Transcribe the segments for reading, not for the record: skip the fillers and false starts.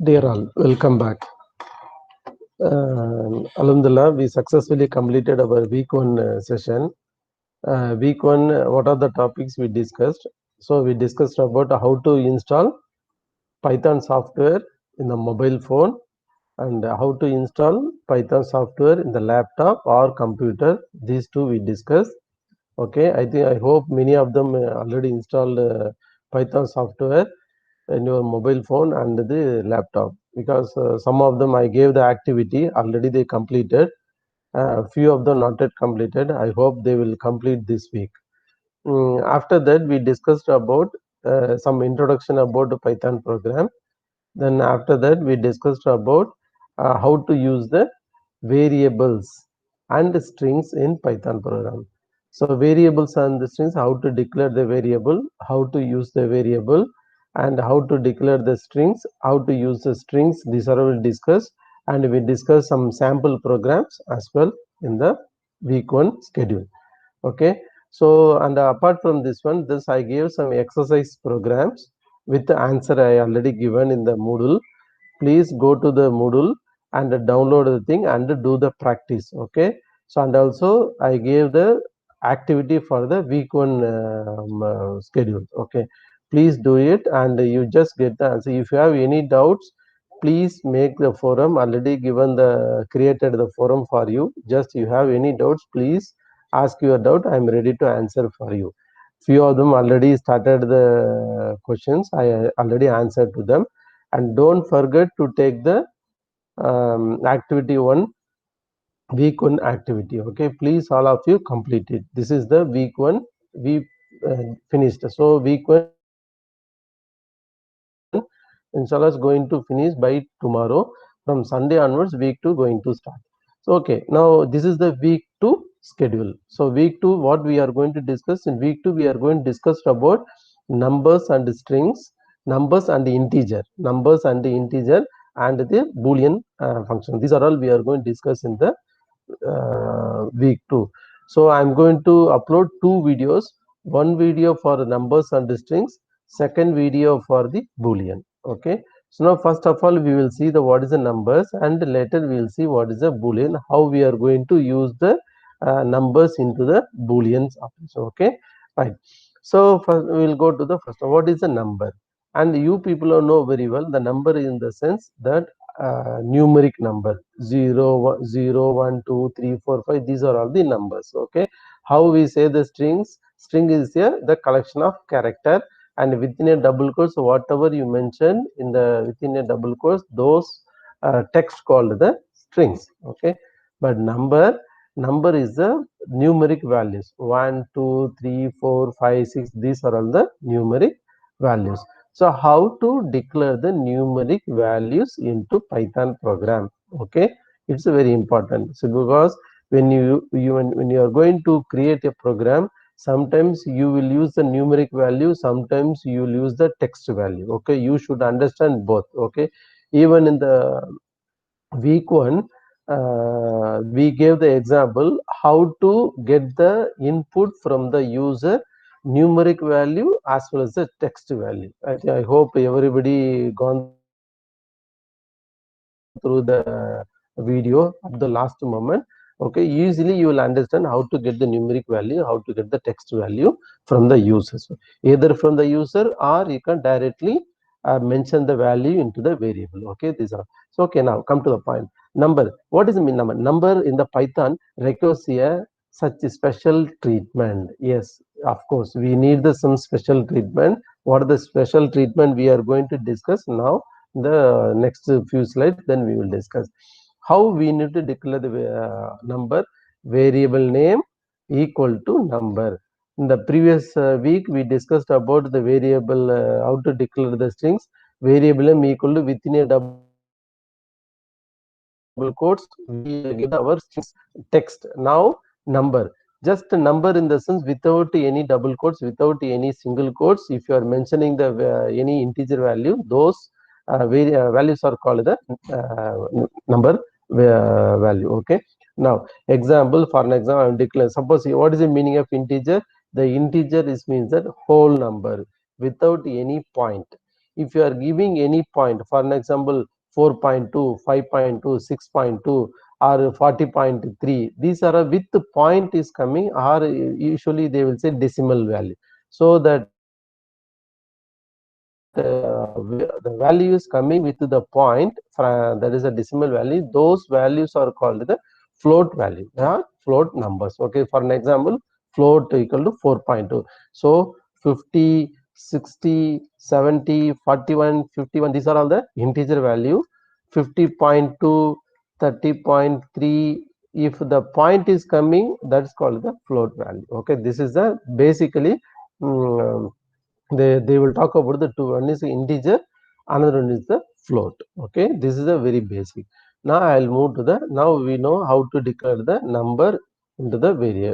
Dear all, welcome back. Alhamdulillah, we successfully completed our week 1 session. Week 1, what are the topics we discussed? So we discussed about how to install Python software in the mobile phone and how to install Python software in the laptop or computer. These two we discussed. Okay, I hope many of them already installed Python software in your mobile phone and the laptop, because some of them I gave the activity already, they completed. Few of them not yet completed. I hope they will complete this week. After that we discussed about some introduction about the Python program. Then after that we discussed about how to use the variables and strings in Python program. So variables and the strings, how to declare the variable, how to use the variable, and how to declare the strings, how to use the strings. These are all discussed, and we discuss some sample programs as well in the week 1 schedule. Okay, so and apart from this one, this I gave some exercise programs with the answer I already given in the Moodle. Please go to the Moodle and download the thing and do the practice. Okay, so and also I gave the activity for the week 1 schedule. Okay, please do it and you just get the answer. If you have any doubts, please make the forum, already given the created the forum for you. Just you have any doubts, please ask your doubt. I am ready to answer for you. Few of them already started the questions, I already answered to them. And don't forget to take the activity 1, week 1 activity. Okay, please all of you complete it. This is the week 1 we finished. So week 1 inshallah is going to finish by tomorrow. From Sunday onwards week 2 going to start. So okay, now this is the week 2 schedule. So week 2, what we are going to discuss in week 2, we are going to discuss about numbers and strings, numbers and integer, and the boolean function. These are all we are going to discuss in the week 2. So I'm going to upload 2 videos, one video for the numbers and the strings, second video for the boolean. Okay, so now first of all we will see the what is the numbers, and later we will see what is the boolean, how we are going to use the numbers into the booleans operation. Okay, right. So first we will go to the first one. What is the number? And you people know very well the number in the sense that numeric number 0 1 2 3 4 5. These are all the numbers. Okay, how we say the strings? String is here the collection of character, and within a double quotes whatever you mention in the within a double quotes, those text called the strings. Okay, but number is the numeric values 1 2 3 4 5 6. These are all the numeric values. So how to declare the numeric values into Python program? Okay, it's very important. So because when when you are going to create a program, sometimes you will use the numeric value, sometimes you will use the text value. Okay, you should understand both. Okay, even in the week 1, we gave the example how to get the input from the user, numeric value as well as the text value. I hope everybody gone through the video at the last moment. Okay, usually you will understand how to get the numeric value, how to get the text value from the user. So either from the user or you can directly mention the value into the variable. Okay, these are so. Okay, now come to the point. Number. What is the mean number? Number in the Python requires a such a special treatment. Yes, of course, we need the some special treatment. What are the special treatment we are going to discuss now? The next few slides, then we will discuss how we need to declare the number. Variable name equal to number. In the previous week we discussed about the variable, how to declare the strings. Variable name equal to within a double quotes we get our strings text. Now number, just a number in the sense without any double quotes, without any single quotes. If you are mentioning the any integer value, those values are called the number value. Okay, now example, for an example I am declaring, suppose what is the meaning of integer? The integer is means that whole number without any point. if you are giving any point, for an example 4.2, 5.2, 6.2 or 40.3, these are with the point is coming, or usually they will say decimal value. So that the value is coming with the point, that is a decimal value, those values are called the float value, float numbers. Okay, for an example, float equal to 4.2. So 50, 60, 70, 41, 51, these are all the integer value. 50.2, 30.3, if the point is coming, that's called the float value. Okay, this is the basically they will talk about the two. One is integer, another one is the float. Okay, this is a very basic. Now I'll move to the, now we know how to declare the number into the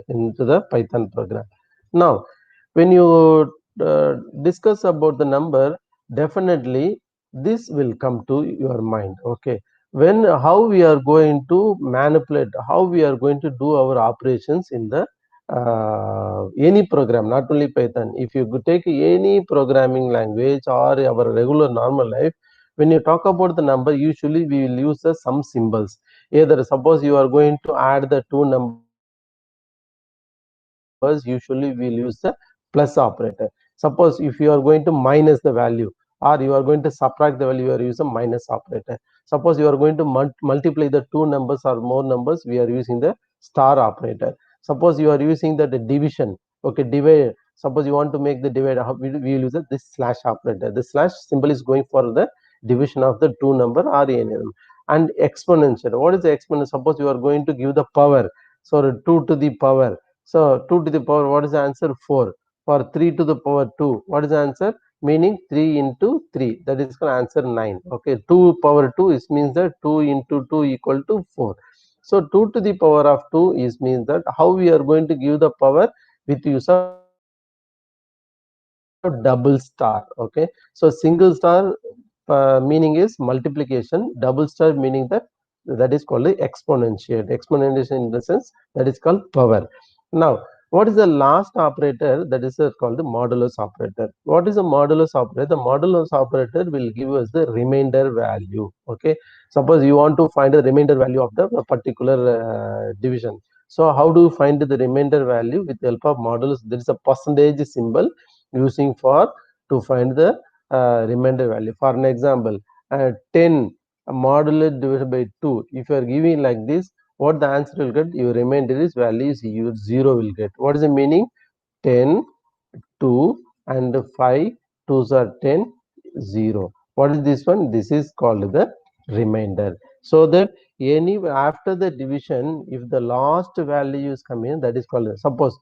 into the Python program. Now when you discuss about the number, definitely this will come to your mind. Okay, when how we are going to manipulate, how we are going to do our operations in the any program, not only Python. If you take any programming language or our regular normal life, when you talk about the number, usually we will use some symbols. Either suppose you are going to add the two numbers, usually we will use the plus operator. Suppose if you are going to minus the value or you are going to subtract the value, you are using minus operator. Suppose you are going to multiply the two numbers or more numbers, we are using the star operator. Suppose you are using the division, okay, divide. Suppose you want to make the divide, we will use this slash operator. The slash symbol is going for the division of the two number or any number. And exponential, what is the exponential? Suppose you are going to give the power, so 2 to the power, so 2 to the power, what is the answer? 4. For 3 to the power 2, what is the answer? Meaning 3 into 3, that is called answer 9. Okay, 2 power 2 is means that 2 into 2 equal to 4. So 2 to the power of 2 is means that how we are going to give the power with use of double star. Okay, so single star meaning is multiplication, double star meaning that is called the exponential. Exponential in the sense that is called power. Now what is the last operator? That is called the modulus operator. What is a modulus operator? The modulus operator will give us the remainder value. Okay, suppose you want to find the remainder value of the particular division. So how do you find the remainder value? With the help of modulus, there is a percentage symbol using for to find the remainder value. For an example, 10 modulo divided by 2, if you are giving like this, what the answer will get? Your remainder is value is 0 will get. What is the meaning? 10, 2 and 5, 2s are 10, 0. What is this one? This is called the remainder. So that any after the division, if the last value is coming, that is called, suppose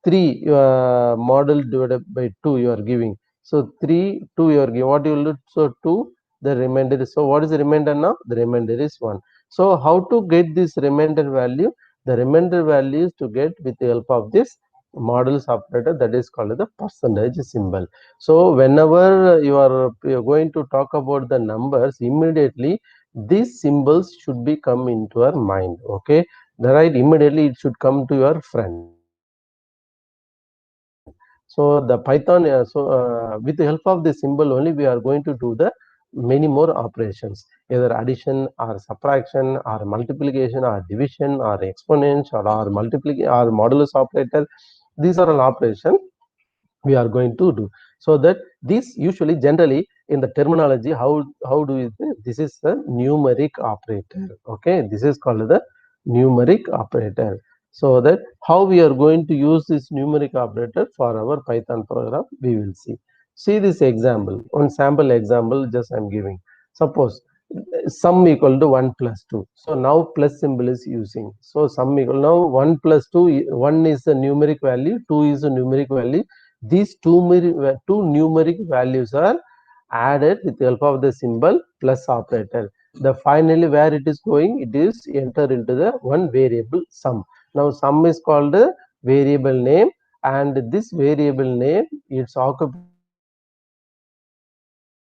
3 model divided by 2 you are giving. So 3, 2 you are giving. What you will do? So 2, the remainder is, so what is the remainder now? The remainder is 1. So how to get this remainder value? The remainder value is to get with the help of this modulus operator, that is called the percentage symbol. So whenever you are going to talk about the numbers, immediately these symbols should be come into your mind. Okay, right, immediately it should come to your front. So the Python, with the help of the symbol only, we are going to do the many more operations, either addition or subtraction or multiplication or division or exponential or multiplication or modulus operator. These are all operations we are going to do. So that this usually generally in the terminology, how do you say? This is the numeric operator. Okay, this is called the numeric operator. So that how we are going to use this numeric operator for our Python program, we will see. See this example, one sample example just I am giving. Suppose sum equal to 1 plus 2. So now plus symbol is using. So sum equal, now 1 plus 2, 1 is the numeric value, 2 is the numeric value. These two numeric values are added with the help of the symbol plus operator. The finally where it is going, it is enter into the one variable sum. Now sum is called a variable name, and this variable name it's occupied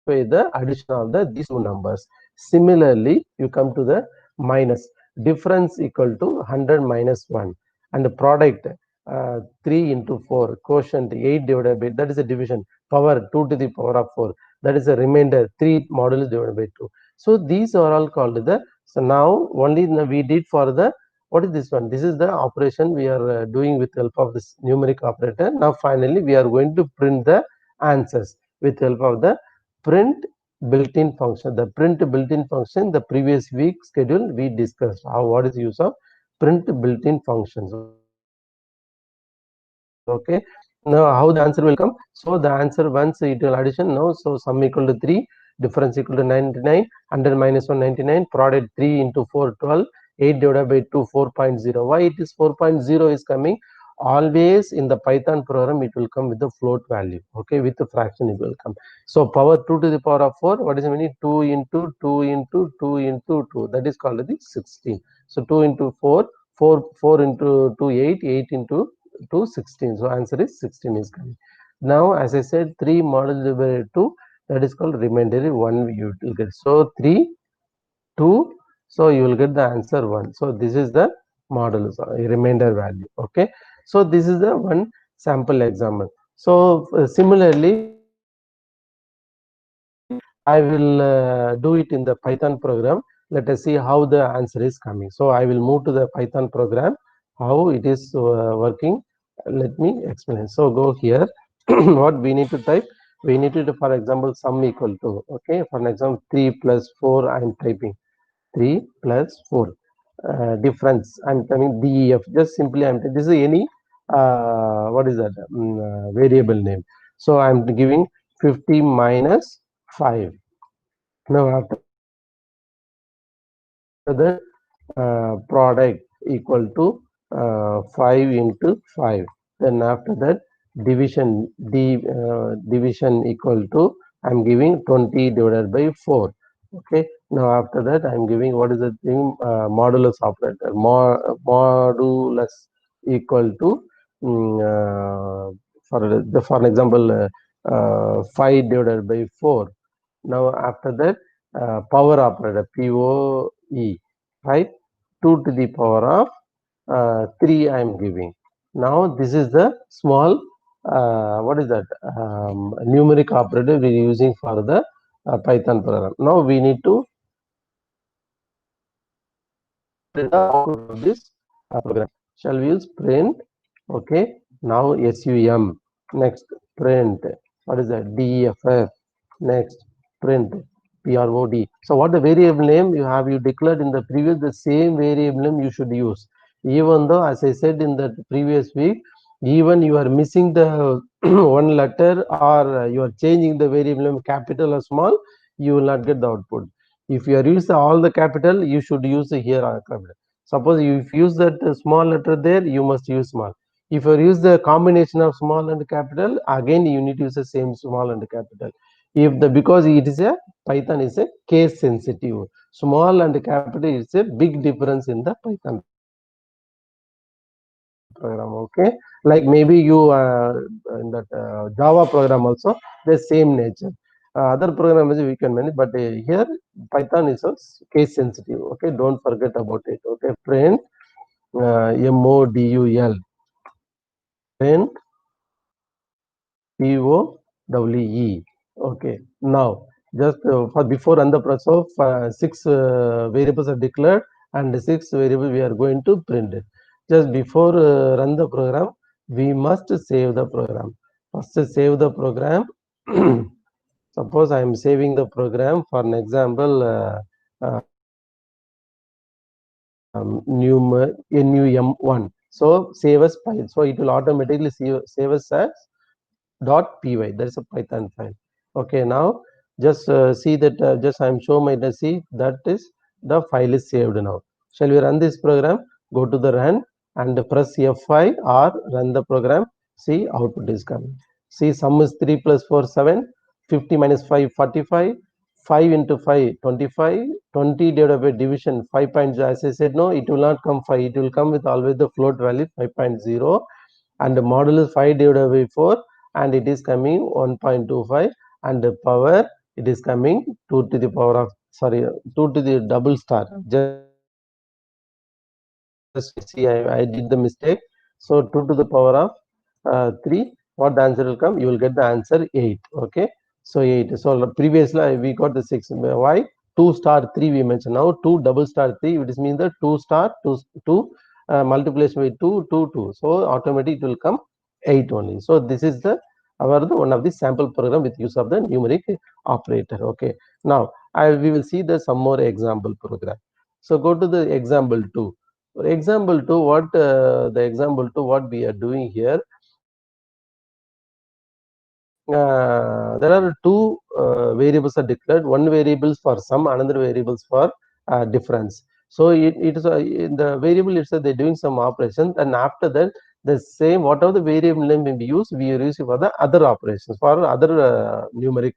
the addition of these two numbers. Similarly, you come to the minus, difference equal to 100 minus 1, and the product 3 into 4, quotient 8 divided by, that is a division, power 2 to the power of 4. that is a remainder 3 modulus divided by 2. So these are all called the, so now only we did for the, what is this one? This is the operation we are doing with help of this numeric operator. Now finally we are going to print the answers with help of the print built-in function. The print built-in function, the previous week schedule we discussed how, what is the use of print built-in functions. Okay, now how the answer will come? So the answer once it will addition now, so sum equal to 3, difference equal to 99, 100 minus 199, product 3 into 4 12, 8 divided by 2 4.0. Why it is 4.0 is coming? Always in the Python program it will come with the float value. Okay, with the fraction it will come. So power 2 to the power of 4, what is the meaning? 2 into 2 into 2 into 2, that is called the 16. So 2 into 4, 4 into 2 8, 8 into to 16. So answer is 16 is coming. Now as I said 3 modulus by 2, that is called remainder 1 you will get. So 3 2, so you will get the answer 1. So this is the modulus remainder value. Okay, so this is the one sample example. So similarly I will do it in the Python program. Let us see how the answer is coming. So I will move to the Python program, how it is working. Let me explain. So go here. What we need to type? We need to do, for example, sum equal to, okay, for example, 3 plus 4, I am typing 3 plus 4. Difference, I am coming DEF. Just simply, I am, this is any, what is that, variable name. So I am giving 50 minus 5. Now after that product equal to 5 into 5. Then after that division division equal to, I'm giving 20 divided by 4. Okay. Now after that I'm giving, what is the thing, modulus operator, modulus equal to for example 5 divided by 4. Now after that power operator, POE, right? 2 to the power of 3 I am giving. Now this is the small, what is that, numeric operator we are using for the Python program. Now we need to print the output of this program. Shall we use print? Okay. Now SUM. Next print. What is that? DEFF. Next print PROD. So what the variable name you have, you declared in the previous, the same variable name you should use. Even though, as I said in the previous week, even you are missing the one letter, or you are changing the variable name capital or small, you will not get the output. If you are using all the capital, you should use here capital. Suppose if you use that small letter there, you must use small. If you use the combination of small and capital, again you need to use the same small and capital. If the, because it is a Python is a case sensitive, small and capital is a big difference in the Python program. Okay, like maybe you in that Java program also the same nature. Other programs we can manage, but here Python is a case sensitive. Okay, don't forget about it. Okay, print module, print POWE. Okay, now just for before run the process of 6 variables are declared and 6 variables we are going to print it. Just before run the program, we must save the program. First save the program. Suppose I am saving the program, for an example NUM1. So save as file. So it will automatically save as .py. That is a Python file. Okay, now just see that just I am showing my see that is the file is saved now. Shall we run this program? Go to the run and press F5 or run the program. See output is coming. See sum is 3 plus 4 7, 50 minus 5 45, 5 into 5 25, 20 divided by division 5.0. As I said, no, it will not come 5. It will come with always the float value 5.0, and the modulus 5 divided by 4, and it is coming 1.25, and the power it is coming 2 to the power of, sorry, 2 to the double star. Just see, I did the mistake. So 2 to the power of 3, what the answer will come? You will get the answer 8. Okay, So 8. So previously we got the 6. Why? 2 star 3 we mentioned. Now 2 double star 3, which means the 2 star 2 multiplication by 2, 2, 2. So automatically it will come 8 only. So this is the one of the sample program with use of the numeric operator. Okay. Now we will see the some more example program. So go to the example 2. For example 2, what the example 2 what we are doing here. There are two variables are declared. One variables for sum, another variables for difference. So it is in the variable itself they're doing some operations, and after that the same whatever the variable name will be used, we use it for the other operations, for other numeric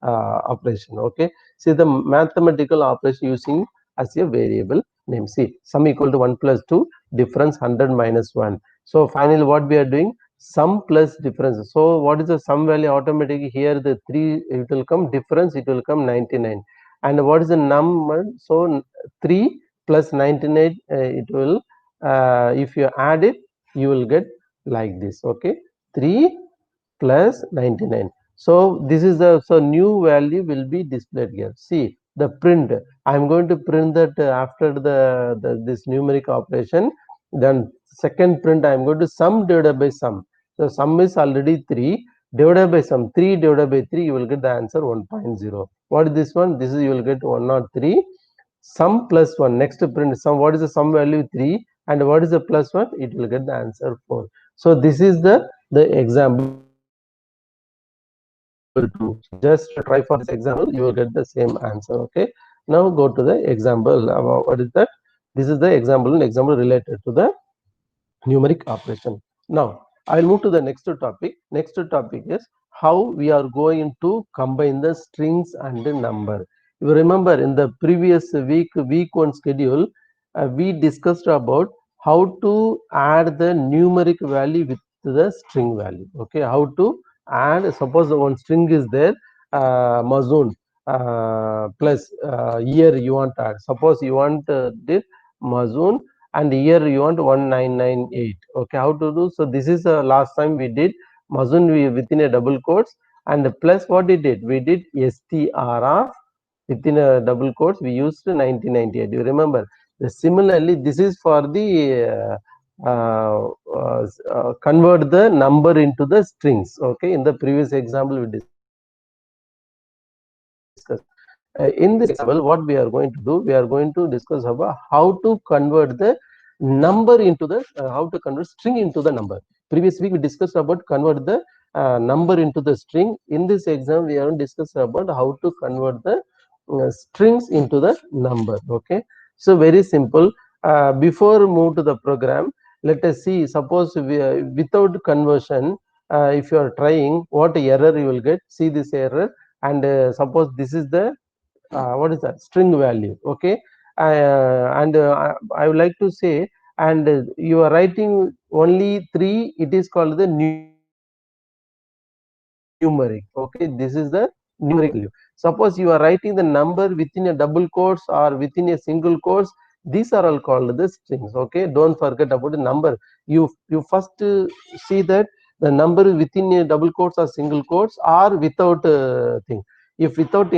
operation. Okay. See the mathematical operation using as a variable name. See sum equal to 1 plus 2, difference 100 minus 1. So finally what we are doing, sum plus difference. So what is the sum value? Automatically here the 3 it will come, difference it will come 99. And what is the number? So 3 plus 99 it will if you add it you will get like this. Okay, 3 plus 99. So this is the new value will be displayed here. See the print. I am going to print that after the this numeric operation. Then second print I am going to sum divided by sum. So sum is already 3 divided by sum, 3 divided by 3 you will get the answer 1.0. What is this one? This is you will get 103. Sum plus 1, next print sum, what is the sum value? 3, and what is the plus 1? It will get the answer 4. So this is the example 2. Just try for this example, you will get the same answer. Okay, now go to the example. What is that? This is the example related to the numeric operation. Now I will move to the next topic. Next topic is how we are going to combine the strings and the number. You remember in the previous week 1 schedule, we discussed about how to add the numeric value with the string value. Okay, how to add, suppose the one string is there, Mazoon plus year you want to add. Suppose you want this Mazoon and here you want 1998. Okay, how to do? So this is last time we did Mazoon within a double quotes, and plus what we did str of within a double quotes we used 1998. You remember? Similarly, this is for the convert the number into the strings. Okay, in the previous example we discussed. In this example, what we are going to do, we are going to discuss about how to convert the number into the how to convert string into the number. Previous week we discussed about convert the number into the string. In this exam, we are going to discuss about how to convert the strings into the number. Okay, so very simple. Before move to the program, let us see. Suppose without conversion, if you are trying, what error you will get? See this error, and suppose this is the what is that string value. Okay, and I would like to say, and you are writing only 3, it is called the numeric. Okay, this is the numeric value. Suppose you are writing the number within a double quotes or within a single quotes, these are all called the strings. Okay, don't forget about the number. You first see that the number within a double quotes or single quotes or without thing. If without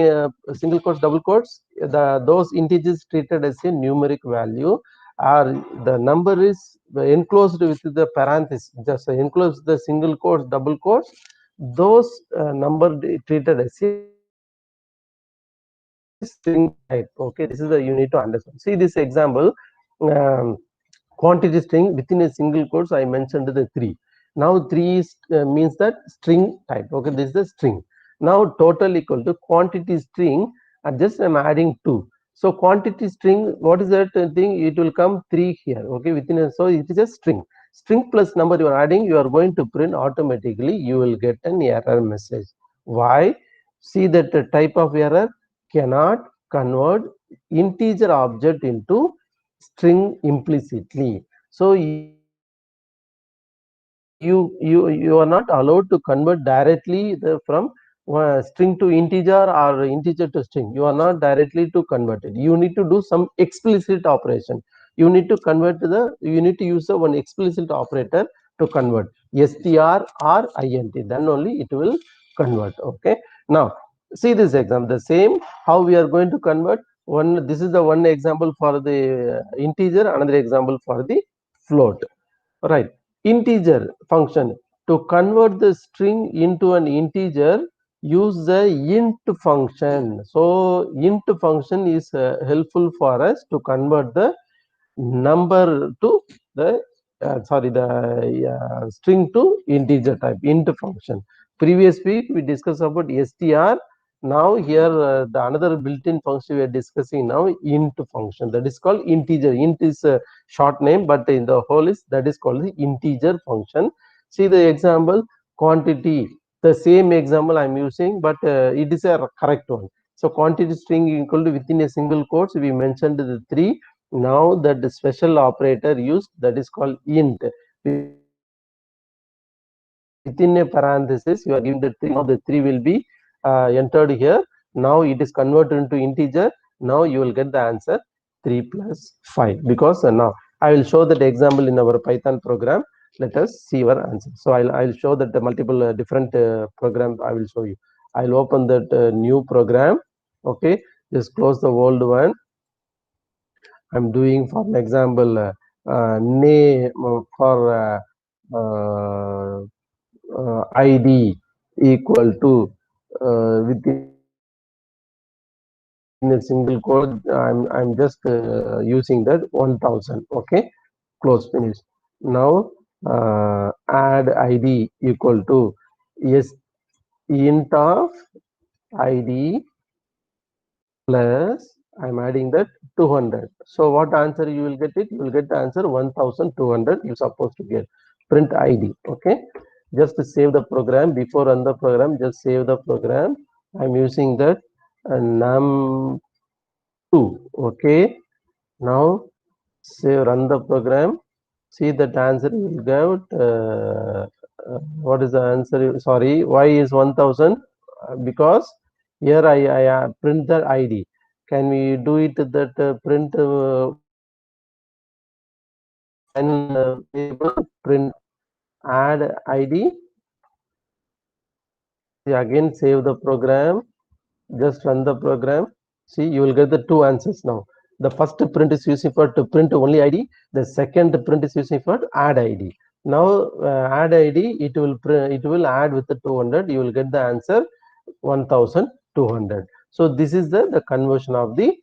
single quotes, double quotes, those integers treated as a numeric value, or the number is enclosed with the parenthesis, just enclosed the single quotes, double quotes, those number treated as a string type. Okay, this is the you need to understand. See this example, um, quantity string within a single quotes I mentioned the 3. Now 3 is, means that string type. Okay, this is the string. Now total equal to quantity string, and just I'm adding 2. So quantity string, what is that thing? It will come 3 here. Okay, within a, so it is a string. String plus number you are adding, you are going to print automatically. You will get an error message. Why? See that the type of error, cannot convert integer object into string implicitly. So you are not allowed to convert directly from string to integer or integer to string. You are not directly to convert it. You need to do some explicit operation. You need to convert you need to use the one explicit operator to convert str or int, then only it will convert. Okay, Now see this example, the same how we are going to convert one. This is the one example for the integer, another example for the float, right? Integer function, to convert the string into an integer, use the int function. So int function is helpful for us to convert the number to the string to integer type, int function. Previous week we discussed about str. Now here the another built-in function we are discussing now, int function, that is called integer. Int is a short name, but in the whole is that is called the integer function. See the example, quantity, the same example I am using, but it is a correct one. So quantity string equal to, within a single quotes we mentioned the three. Now that the special operator used, that is called int. Within a parenthesis you are giving the 3. Now the 3 will be entered here. Now it is converted into integer. Now you will get the answer 3 plus 5, because now I will show that example in our Python program. Let us see our answer. So I'll show that the multiple different programs I will show you. I'll open that new program. Okay, just close the old one. I'm doing, for an example, name for ID equal to within a single code. I'm just using that 1000. Okay, close, finish. Now add ID equal to int of ID plus, I'm adding that 200. So what answer you will get? It you will get the answer 1200. You supposed to get print ID. Okay, just to save the program. Before run the program, just save the program. I'm using that num2. Okay, now save, run the program. See that answer you will get. What is the answer? Sorry, why is 1000? Because here I print the ID. Can we do it that print print add ID? See, again save the program. Just run the program. See, you will get the two answers now. The first print is using for to print only ID. The second print is using for add ID. Now add ID, it will add with the 200. You will get the answer 1200. So this is the conversion of the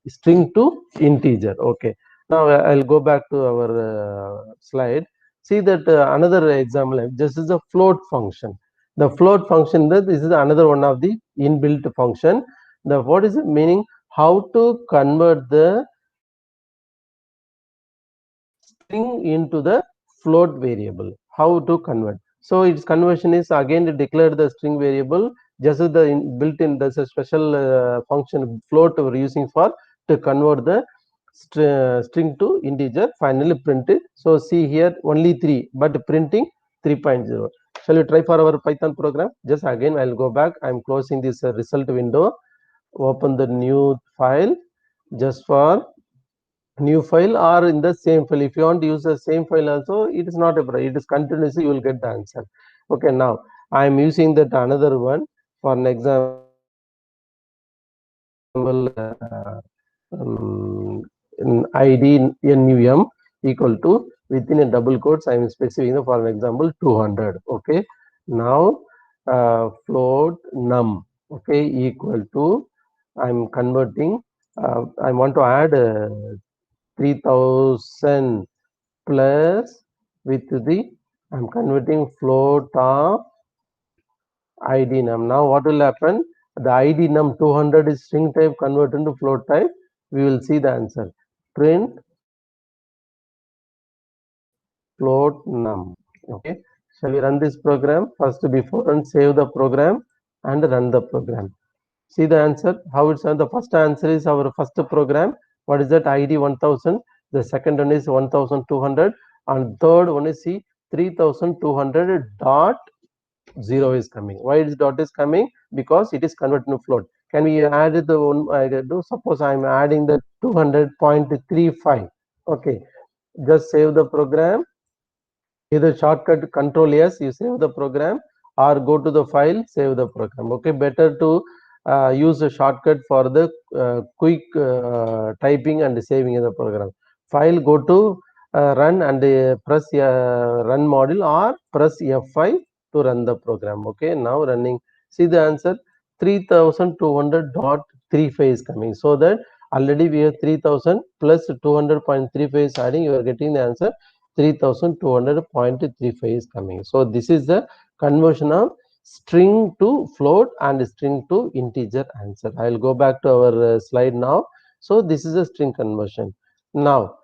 string to integer. Okay, now I'll go back to our slide. See that another example, this is a float function. The float function, that this is another one of the inbuilt function. The what is the meaning? How to convert the string into the float variable? How to convert? So its conversion is again to declare the string variable. Just as the built-in, there's a special function float we're using for to convert the string to integer. Finally print it. So see here only 3, but printing 3.0. Shall we try for our Python program? Just again I'll go back. I'm closing this result window. Open the new file. Just for new file or in the same file. If you want to use the same file also, it is not a problem. It is continuously, you will get the answer. Okay, now I am using that another one for an example. ID num equal to, within a double quotes I am specifying for an example 200. Okay, now float num, okay, equal to, I am converting, I want to add 3000 plus with the, I am converting float of ID num. Now what will happen? The ID num 200 is string type, converted into float type. We will see the answer. Print float num. Okay. Shall we run this program? First, before and save the program and run the program. See the answer. How it's done. The first answer is our first program. What is that? ID 1000. The second one is 1200, and third one is see 3200 dot 0 is coming. Why is dot is coming? Because it is converted to float. Can we add the one? I do suppose I am adding the 200.35. Okay, just save the program. Either shortcut Control S, you save the program, or go to the file, save the program. Okay, better to use a shortcut for the quick typing and saving the program. File, go to run and press run module or press F5 to run the program. Okay, now running. See the answer 3200.35 is coming. So that already we have 3000 plus 200.35 is adding, you are getting the answer 3200.35 is coming. So this is the conversion of string to float and string to integer answer. I will go back to our slide now. So this is a string conversion. Now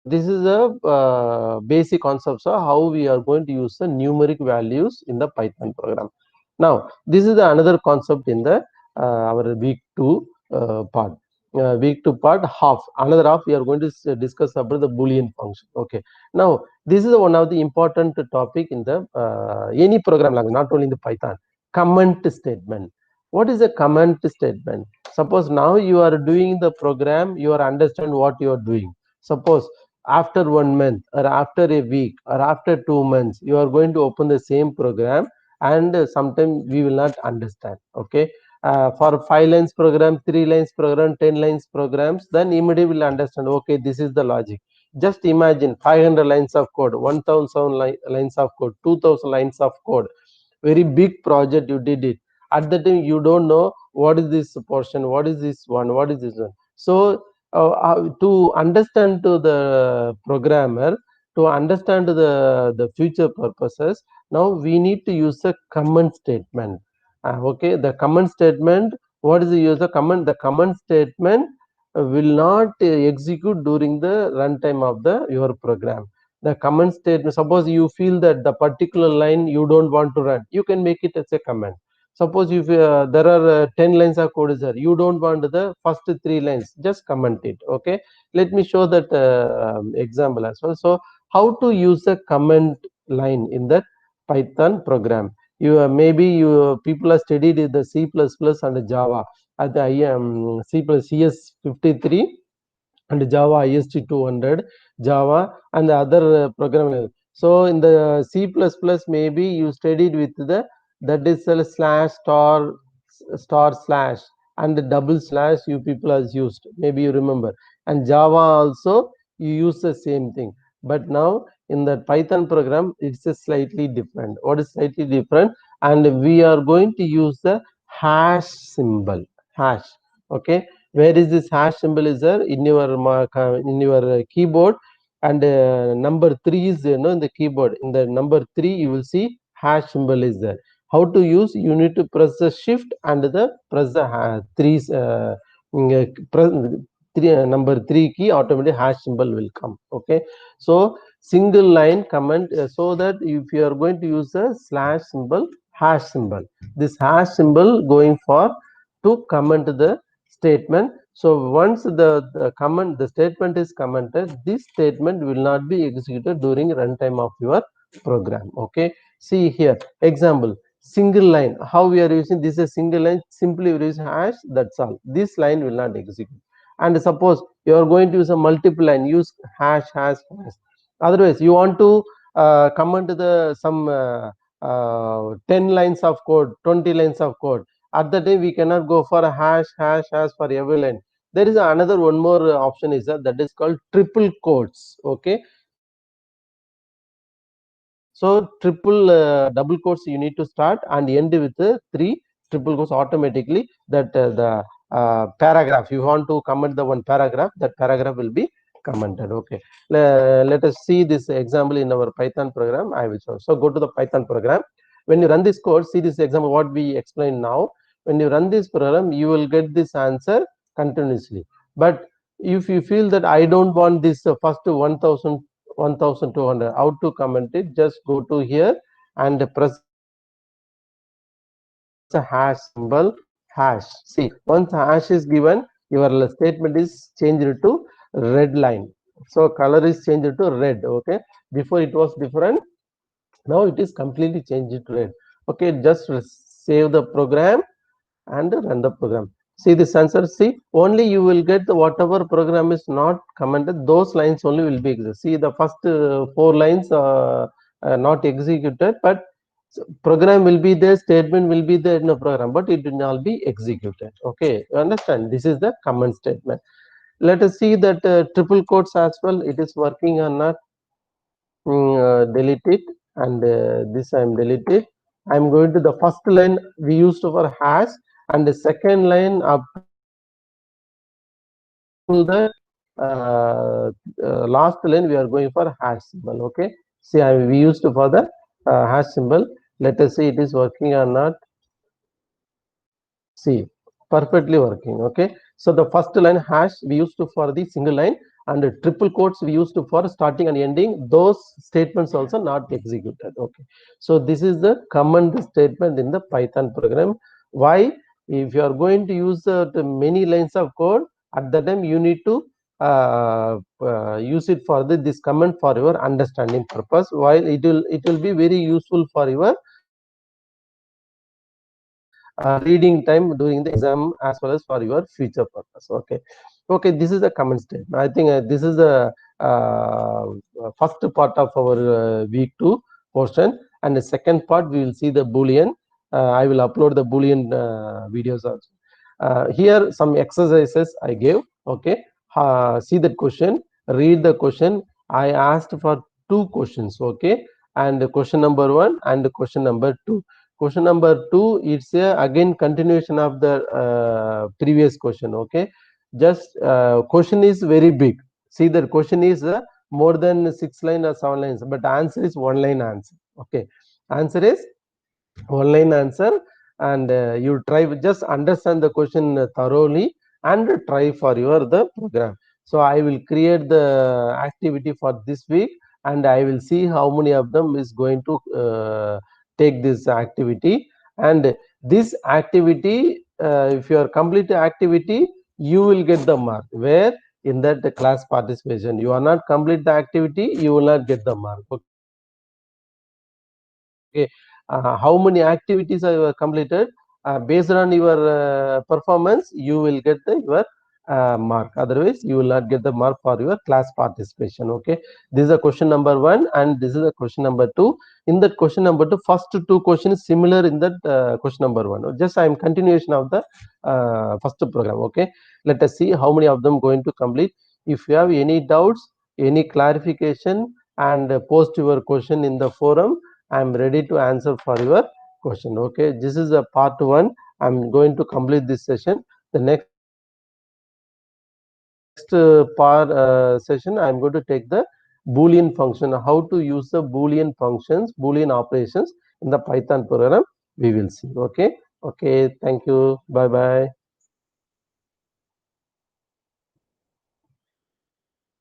this is a basic concepts of how we are going to use the numeric values in the Python program. Now this is the another concept in the our week 2 part. Week 2 part half, another half we are going to discuss about the Boolean function. Okay, now this is one of the important topic in the any program language, not only in the Python. Comment statement. What is a comment statement? Suppose now you are doing the program, you are understand what you are doing. Suppose after 1 month or after a week or after 2 months, you are going to open the same program, and sometimes we will not understand. Okay, for 5 lines program, 3 lines program, 10 lines programs, then immediately will understand, okay, this is the logic. Just imagine 500 lines of code, 1000 lines of code, 2000 lines of code, very big project you did it. At the time you don't know what is this portion, what is this one, what is this one. So to understand to the programmer, to understand the future purposes, now we need to use a comment statement. Okay, the comment statement, what is the user comment? The comment statement will not execute during the runtime of the your program. The comment statement, suppose you feel that the particular line you don't want to run, you can make it as a comment. Suppose if there are 10 lines of code is there, you don't want the first 3 lines, just comment it. Okay, let me show that example as well. So how to use a comment line in that Python program? You maybe you people are studied the C++ and Java at the C plus CS53 and Java IST200, Java and the other programming. So in the C++, maybe you studied with the that is a slash star slash and the double slash you people has used. Maybe you remember. And Java also you use the same thing. But now in the Python program, it's a slightly different. What is slightly different? And we are going to use the hash symbol. Hash. Okay, where is this hash symbol is there in your in your keyboard, and number 3 is there, no, in the keyboard. In the number 3 you will see hash symbol is there. How to use? You need to press the shift and the press the press number 3 key, automatically hash symbol will come. Okay, so single line comment, so that if you are going to use the slash symbol, hash symbol, this hash symbol going for to comment the statement. So once the statement is commented, this statement will not be executed during runtime of your program. Okay, see here example, single line. How we are using this? A single line, simply we use hash, that's all. This line will not execute. And suppose you are going to use a multiple line, use hash hash hash. Otherwise you want to comment the some 10 lines of code, 20 lines of code. At the time we cannot go for a hash hash hash for every line. There is another one more option is that is called triple quotes. Okay, so triple double quotes you need to start and end with 3 triple quotes automatically. That the paragraph you want to comment the one paragraph, that paragraph will be commented. Okay, let us see this example in our Python program. I will show. So go to the Python program. When you run this code, see this example what we explained now. When you run this program, you will get this answer continuously. But if you feel that I don't want this first 1200, how to comment it? Just go to here and press the hash symbol, hash. See, once hash is given, your statement is changed to red line. So color is changed to red. Okay, before it was different, now it is completely changed to red. Okay, just save the program and run the program. See this answer. See, only you will get the whatever program is not commented, those lines only will be exist. See the first 4 lines not executed, but program will be there, statement will be there in the program, but it will not be executed. Okay, you understand? This is the command statement. Let us see that triple quotes as well. It is working or not. Delete it, and this I am deleted. I am going to the first line we used for hash, and the second line up to the last line we are going for hash symbol. Okay, see, we used for the hash symbol. Let us see it is working or not. See, perfectly working. Okay, so the first line hash we used to for the single line, and the triple quotes we used to for starting and ending. Those statements also not executed. Okay, so this is the command statement in the Python program. Why? If you are going to use the many lines of code, at that time you need to use it for this command for your understanding purpose. While it will be very useful for your reading time during the exam as well as for your future purpose. Okay, okay, this is the command statement. I think this is the first part of our week 2 portion, and the second part we will see the boolean. I will upload the boolean videos also. Here some exercises I gave. Okay, see the question, read the question. I asked for 2 questions. Okay, and question number 1 and question number 2. Question number 2, it's again continuation of the previous question. Okay, just question is very big. See, the question is more than 6 lines or 7 lines, but answer is 1 line answer. Okay, answer is 1 line answer, and you try just understand the question thoroughly and try for your the program. So I will create the activity for this week, and I will see how many of them is going to take this activity. And this activity, if you are complete the activity, you will get the mark. Where? In that the class participation. You are not complete the activity, you will not get the mark. Okay, how many activities are you completed? Based on your performance, you will get the your mark. Otherwise, you will not get the mark for your class participation. Okay, this is a question number 1, and this is a question number 2. In that question number 2, first 2 questions similar in that question number 1. Just I am continuation of the first program. Okay, let us see how many of them going to complete. If you have any doubts, any clarification, and post your question in the forum, I am ready to answer for your question. Okay, this is a part 1. I am going to complete this session. The next part session, I am going to take the Boolean function, how to use the Boolean functions, Boolean operations in the Python program. We will see. Okay, okay, thank you. Bye bye.